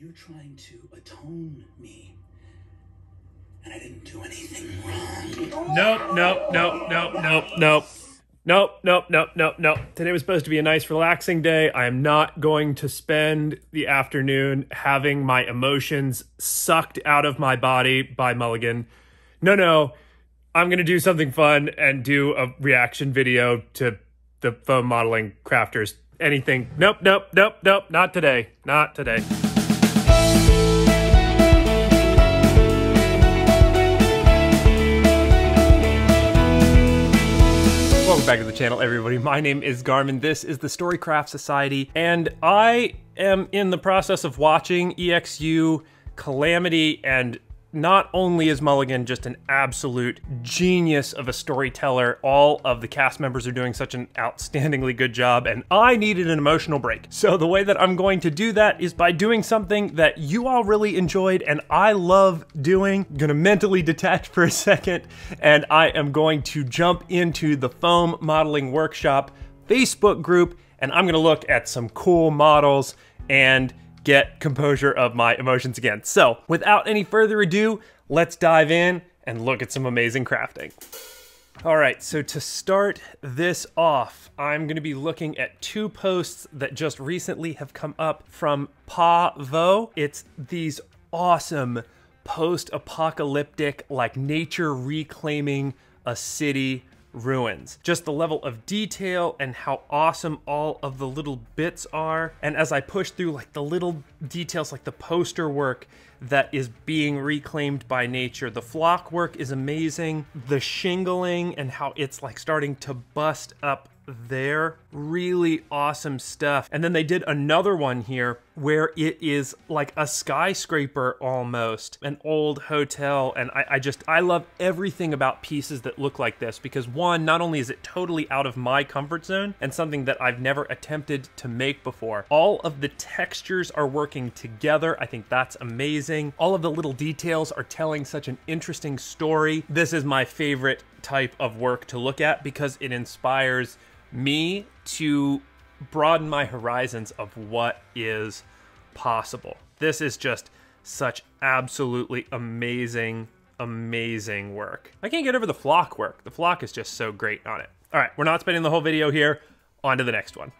You're trying to atone me, and I didn't do anything wrong. Nope. Today was supposed to be a nice, relaxing day. I am not going to spend the afternoon having my emotions sucked out of my body by Mulligan. No. I'm going to do something fun and do a reaction video to the foam modeling crafters. Anything. Nope. Not today. Welcome back to the channel, everybody. My name is Garmin. This is the Storycraft Society, and I am in the process of watching EXU Calamity, and not only is Mulligan just an absolute genius of a storyteller, all of the cast members are doing such an outstandingly good job, and I needed an emotional break. So the way that I'm going to do that is by doing something that you all really enjoyed and I love doing. I'm gonna mentally detach for a second, and I am going to jump into the Foam Modeling Workshop Facebook group, and I'm gonna look at some cool models and get composure of my emotions again. So without any further ado, let's dive in and look at some amazing crafting. All right, so to start this off, I'm gonna be looking at two posts that just recently have come up from PAVO. It's these awesome post-apocalyptic, like nature reclaiming a city ruins. Just the level of detail and how awesome all of the little bits are. And as I push through like the little details, like the poster work that is being reclaimed by nature, the flock work is amazing. The shingling and how it's like starting to bust up there, really awesome stuff. And then they did another one here where it is like a skyscraper almost, an old hotel, and I love everything about pieces that look like this, because one, not only is it totally out of my comfort zone and something that I've never attempted to make before, all of the textures are working together. I think that's amazing. All of the little details are telling such an interesting story. This is my favorite type of work to look at because it inspires me to broaden my horizons of what is possible. This is just such absolutely amazing work. I can't get over the flock work. The flock is just so great on it. All right, we're not spending the whole video here. On to the next one.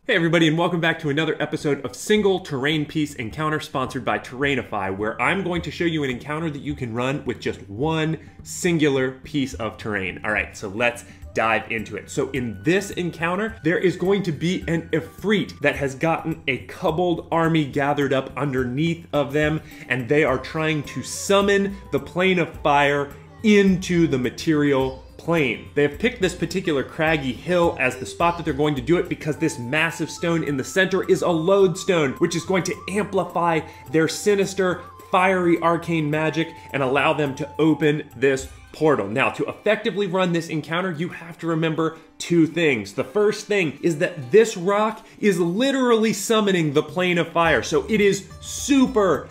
Hey everybody, and welcome back to another episode of Single Terrain Piece Encounter, sponsored by Terrainify, where I'm going to show you an encounter that you can run with just one singular piece of terrain. All right, so let's dive into it. So in this encounter, there is going to be an Ifrit that has gotten a Kobold army gathered up underneath of them, and they are trying to summon the plane of fire into the material plane. They have picked this particular craggy hill as the spot that they're going to do it because this massive stone in the center is a lodestone, which is going to amplify their sinister, fiery arcane magic and allow them to open this portal. Now, to effectively run this encounter, you have to remember two things. The first thing is that this rock is literally summoning the plane of fire. So it is super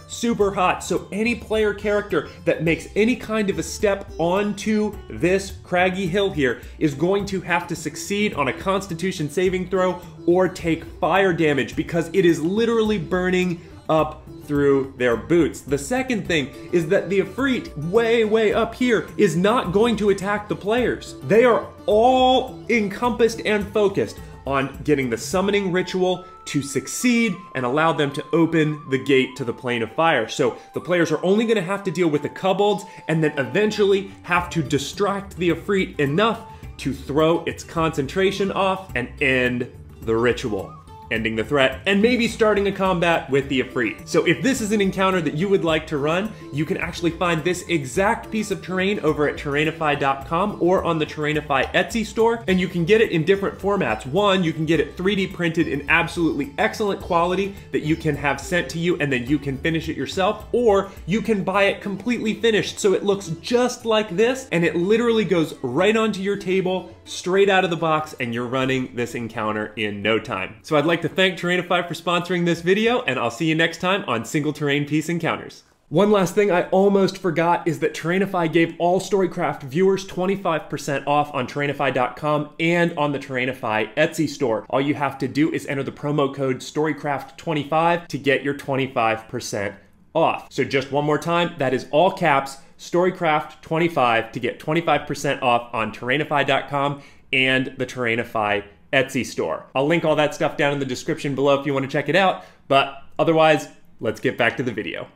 hot. So any player character that makes any kind of a step onto this craggy hill here is going to have to succeed on a Constitution saving throw or take fire damage because it is literally burning up through their boots. The second thing is that the Ifrit way up here is not going to attack the players. They are all encompassed and focused on getting the summoning ritual to succeed and allow them to open the gate to the plane of fire. So the players are only going to have to deal with the kobolds and then eventually have to distract the Ifrit enough to throw its concentration off and end the ritual, ending the threat, and maybe starting a combat with the Ifrit. So if this is an encounter that you would like to run, you can actually find this exact piece of terrain over at Terrainify.com or on the Terrainify Etsy store, and you can get it in different formats. One, you can get it 3D printed in absolutely excellent quality that you can have sent to you and then you can finish it yourself, or you can buy it completely finished so it looks just like this and it literally goes right onto your table, straight out of the box, and you're running this encounter in no time. So I'd like to thank Terrainify for sponsoring this video, and I'll see you next time on Single Terrain Piece Encounters. One last thing I almost forgot is that Terrainify gave all Storycraft viewers 25% off on Terrainify.com and on the Terrainify Etsy store. All you have to do is enter the promo code Storycraft25 to get your 25% off. So just one more time, that is all caps, Storycraft25 to get 25% off on Terrainify.com and the Terrainify Etsy store. I'll link all that stuff down in the description below if you want to check it out, but otherwise, let's get back to the video.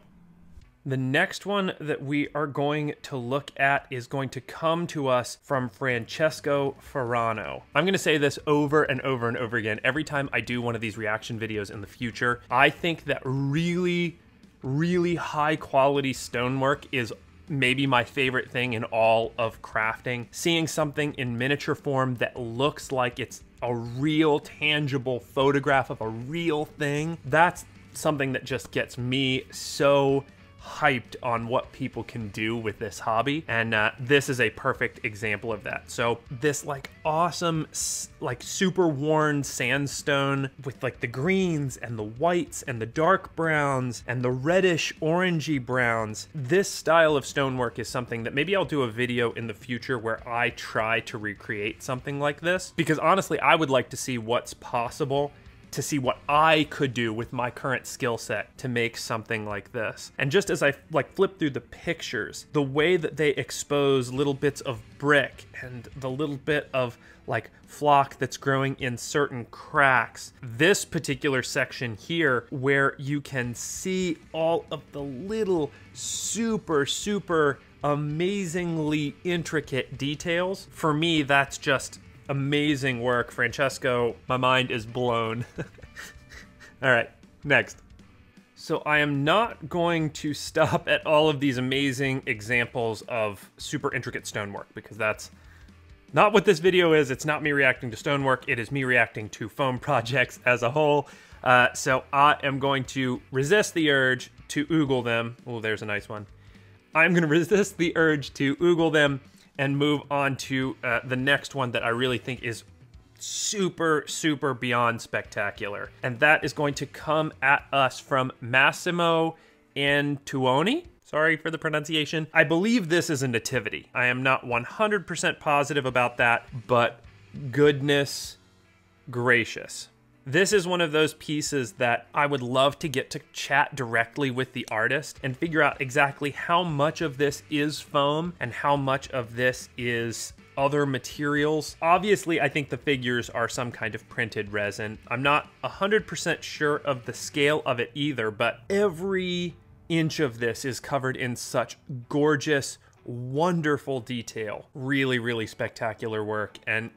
The next one that we are going to look at is going to come to us from Francesco Ferrano. I'm going to say this over and over and over again every time I do one of these reaction videos in the future. I think that really high quality stonework is maybe my favorite thing in all of crafting. Seeing something in miniature form that looks like it's a real tangible photograph of a real thing, that's something that just gets me so hyped on what people can do with this hobby, and this is a perfect example of that. So this like awesome like super worn sandstone with like the greens and the whites and the dark browns and the reddish orangey browns. This style of stonework is something that maybe I'll do a video in the future where I try to recreate something like this, because honestly I would like to see what's possible, to see what I could do with my current skill set to make something like this. And just as I like flip through the pictures, the way that they expose little bits of brick and the little bit of like flock that's growing in certain cracks. This particular section here where you can see all of the little super amazingly intricate details. For me, that's just amazing work. Francesco, my mind is blown. All right, next. So I am not going to stop at all of these amazing examples of super intricate stonework, because that's not what this video is. It's not me reacting to stonework. It is me reacting to foam projects as a whole. So I am going to resist the urge to oogle them. Oh, there's a nice one. I'm going to resist the urge to oogle them and move on to the next one that I really think is super beyond spectacular. And that is going to come at us from Massimo Antuoni. Sorry for the pronunciation. I believe this is a nativity. I am not 100% positive about that, but goodness gracious. This is one of those pieces that I would love to get to chat directly with the artist and figure out exactly how much of this is foam and how much of this is other materials. Obviously, I think the figures are some kind of printed resin. I'm not 100% sure of the scale of it either, but every inch of this is covered in such gorgeous, wonderful detail. Really spectacular work. And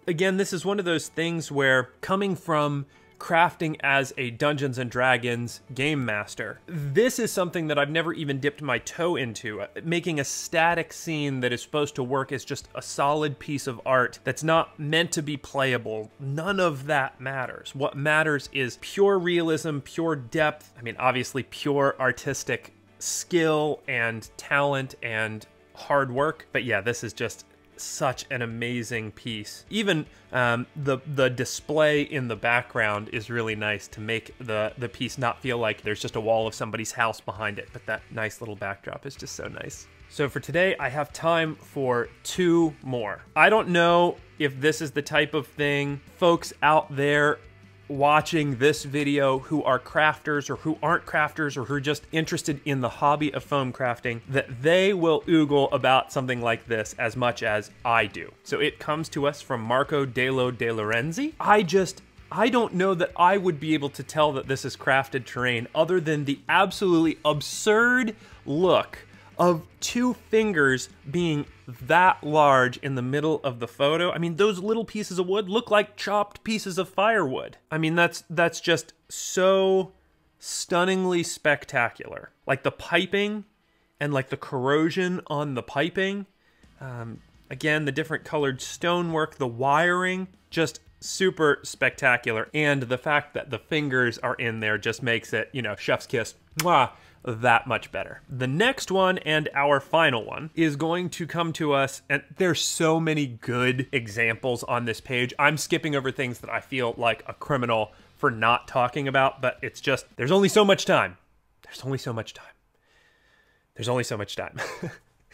again, this is one of those things where, coming from crafting as a Dungeons & Dragons game master, this is something that I've never even dipped my toe into. Making a static scene that is supposed to work as just a solid piece of art that's not meant to be playable, none of that matters. What matters is pure realism, pure depth, I mean, obviously pure artistic skill and talent and hard work. But yeah, this is just such an amazing piece. Even the display in the background is really nice to make the piece not feel like there's just a wall of somebody's house behind it, but that nice little backdrop is just so nice. So for today, I have time for 2 more. I don't know if this is the type of thing folks out there watching this video who are crafters or who aren't crafters or who are just interested in the hobby of foam crafting, that they will oogle about something like this as much as I do. So it comes to us from Marco De Lorenzi. I don't know that I would be able to tell that this is crafted terrain other than the absolutely absurd look of 2 fingers being that large in the middle of the photo. I mean, those little pieces of wood look like chopped pieces of firewood. I mean, that's just so stunningly spectacular. Like the piping and like the corrosion on the piping. Again, the different colored stonework, the wiring, just super spectacular. And the fact that the fingers are in there just makes it, you know, chef's kiss. Mwah! That much better. The next one, and our final one, is going to come to us, and there's so many good examples on this page. I'm skipping over things that I feel like a criminal for not talking about, but it's just, there's only so much time. there's only so much time. There's only so much time.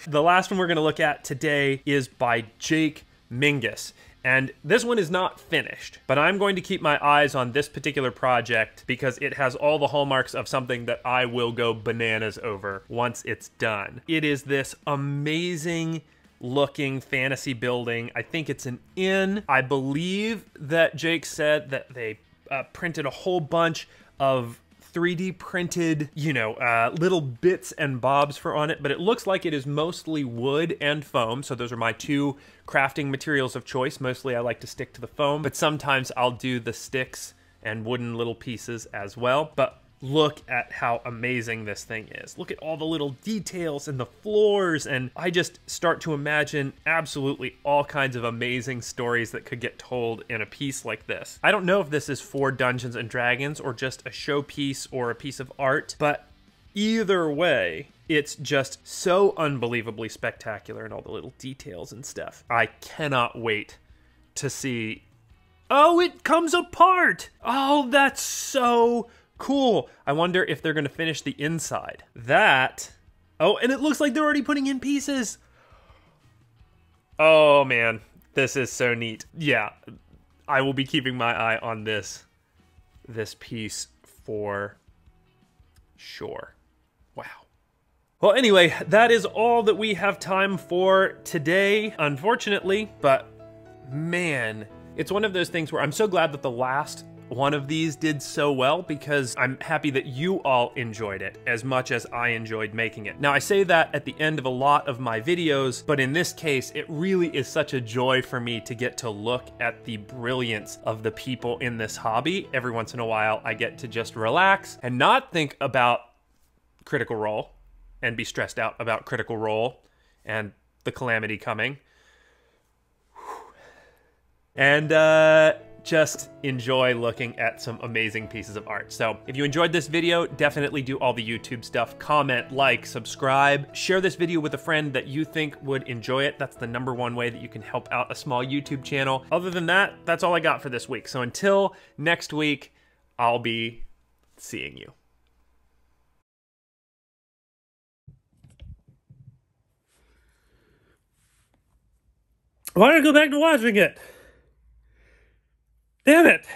The last one we're going to look at today is by Jake Mingus. And this one is not finished, but I'm going to keep my eyes on this particular project because it has all the hallmarks of something that I will go bananas over once it's done. It is this amazing looking fantasy building. I think it's an inn. I believe that Jake said that they printed a whole bunch of 3D printed, you know, little bits and bobs for on it, but it looks like it is mostly wood and foam. So those are my two crafting materials of choice. Mostly I like to stick to the foam, but sometimes I'll do the sticks and wooden little pieces as well. But look at how amazing this thing is. Look at all the little details and the floors, and I just start to imagine absolutely all kinds of amazing stories that could get told in a piece like this. I don't know if this is for Dungeons and Dragons or just a showpiece or a piece of art, but either way, it's just so unbelievably spectacular and all the little details and stuff. I cannot wait to see... Oh, it comes apart! Oh, that's so cool. I wonder if they're going to finish the inside. That... Oh, and it looks like they're already putting in pieces. Oh, man. This is so neat. Yeah, I will be keeping my eye on this piece for sure. Wow. Well, anyway, that is all that we have time for today, unfortunately. But, man, it's one of those things where I'm so glad that the last one of these did so well because I'm happy that you all enjoyed it as much as I enjoyed making it. Now, I say that at the end of a lot of my videos, but in this case, it really is such a joy for me to get to look at the brilliance of the people in this hobby. Every once in a while, I get to just relax and not think about Critical Role and be stressed out about Critical Role and the calamity coming. And, just enjoy looking at some amazing pieces of art. So if you enjoyed this video, definitely do all the YouTube stuff. Comment, like, subscribe, share this video with a friend that you think would enjoy it. That's the #1 way that you can help out a small YouTube channel. Other than that, that's all I got for this week. So until next week, I'll be seeing you. Why don't I go back to watching it? Damn it!